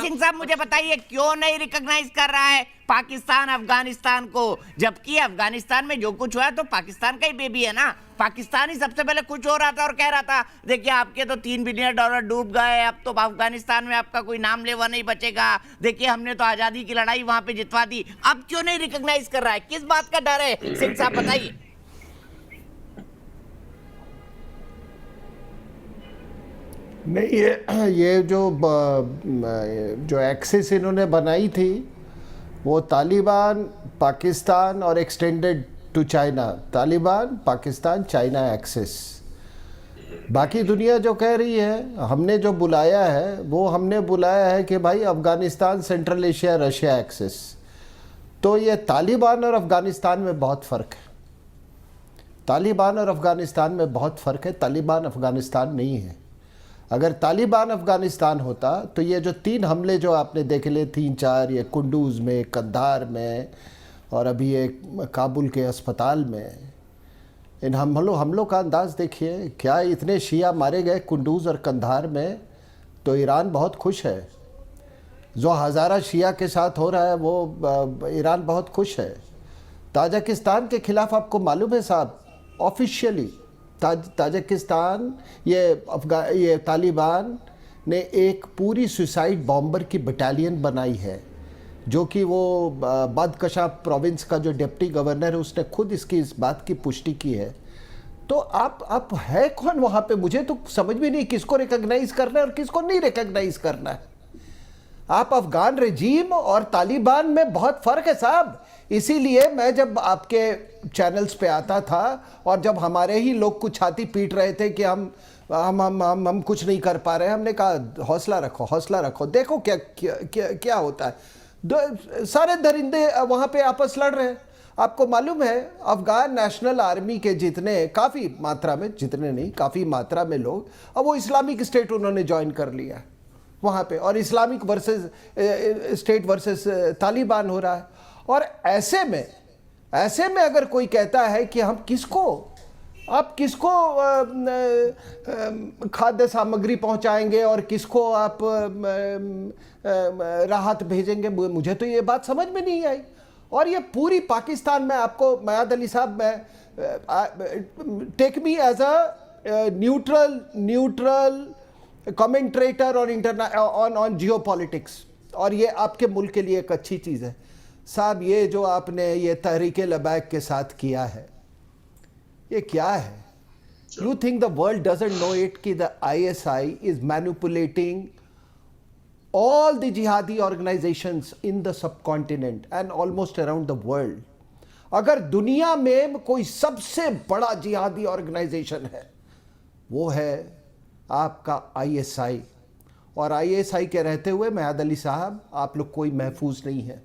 सिंह साहब मुझे बताइए क्यों नहीं रिकॉग्नाइज कर रहा है पाकिस्तान अफगानिस्तान को, जबकि अफगानिस्तान में जो कुछ हुआ है तो पाकिस्तान का ही बेबी है ना। पाकिस्तान ही सबसे पहले कुछ हो रहा था और कह रहा था देखिए आपके तो $3 बिलियन डूब गए, अब तो अफगानिस्तान में आपका कोई नाम लेवा नहीं बचेगा, देखिए हमने तो आजादी की लड़ाई वहां पे जितवा दी। अब क्यों नहीं रिकॉग्नाइज कर रहा है, किस बात का डर है सिंह साहब बताइए। नहीं, ये जो एक्सिस इन्होंने बनाई थी वो तालिबान, पाकिस्तान और extended to China, Taliban Pakistan China axis. बाकी दुनिया जो कह रही है, हमने जो बुलाया है वो हमने बुलाया है कि भाई Afghanistan central Asia Russia axis. तो ये तालिबान और अफ़गानिस्तान में बहुत फ़र्क है, तालिबान और अफ़गानिस्तान में बहुत फ़र्क है। तालिबान अफ़गानिस्तान नहीं है। अगर तालिबान अफ़गानिस्तान होता तो ये जो 3 हमले जो आपने देखे ले 3-4, ये कुंडूज़ में, कंधार में और अभी ये काबुल के अस्पताल में, इन हमलों का अंदाज़ देखिए। क्या इतने शिया मारे गए कुंडूज़ और कंधार में, तो ईरान बहुत खुश है। जो हज़ारा शिया के साथ हो रहा है वो ईरान बहुत खुश है। ताजिकिस्तान के ख़िलाफ़ आपको मालूम है साहब, ऑफिशियली ताजिकिस्तान ये तालिबान ने एक पूरी सुसाइड बॉम्बर की बटालियन बनाई है, जो कि वो बदकशा प्रोविंस का जो डिप्टी गवर्नर है उसने खुद इस बात की पुष्टि की है। तो आप है कौन वहाँ पे? मुझे तो समझ में नहीं किसको रिकॉग्नाइज करना है और किसको नहीं रिकॉग्नाइज करना है। आप अफगान रजीम और तालिबान में बहुत फ़र्क है साहब। इसीलिए मैं जब आपके चैनल्स पे आता था और जब हमारे ही लोग कुछ छाती पीट रहे थे कि हम कुछ नहीं कर पा रहे हैं, हमने कहा हौसला रखो, हौसला रखो, देखो क्या क्या क्या, क्या होता है। सारे दरिंदे वहाँ पे आपस लड़ रहे हैं। आपको मालूम है अफगान नेशनल आर्मी के जितने, काफ़ी मात्रा में, जितने नहीं काफ़ी मात्रा में लोग, अब वो इस्लामिक स्टेट उन्होंने ज्वाइन कर लिया वहाँ पे, और Islamic versus state versus Taliban हो रहा है। और ऐसे में अगर कोई कहता है कि हम आप किसको खाद्य सामग्री पहुंचाएंगे और किसको आप राहत भेजेंगे, मुझे तो ये बात समझ में नहीं आई। और ये पूरी पाकिस्तान में आपको Mayad Ali sahab, take me as a neutral commentator on geopolitics, और ये आपके मुल्क के लिए एक अच्छी चीज़ है साहब। ये जो आपने ये तहरीक लबैक के साथ किया है, ये क्या है? You think the world doesn't know it कि the ISI is manipulating all the jihadi organizations in the subcontinent and almost around the world. अगर दुनिया में कोई सबसे बड़ा जिहादी ऑर्गेनाइजेशन है वो है आपका ISI, और ISI के रहते हुए मयाद अली साहब आप लोग कोई महफूज नहीं है।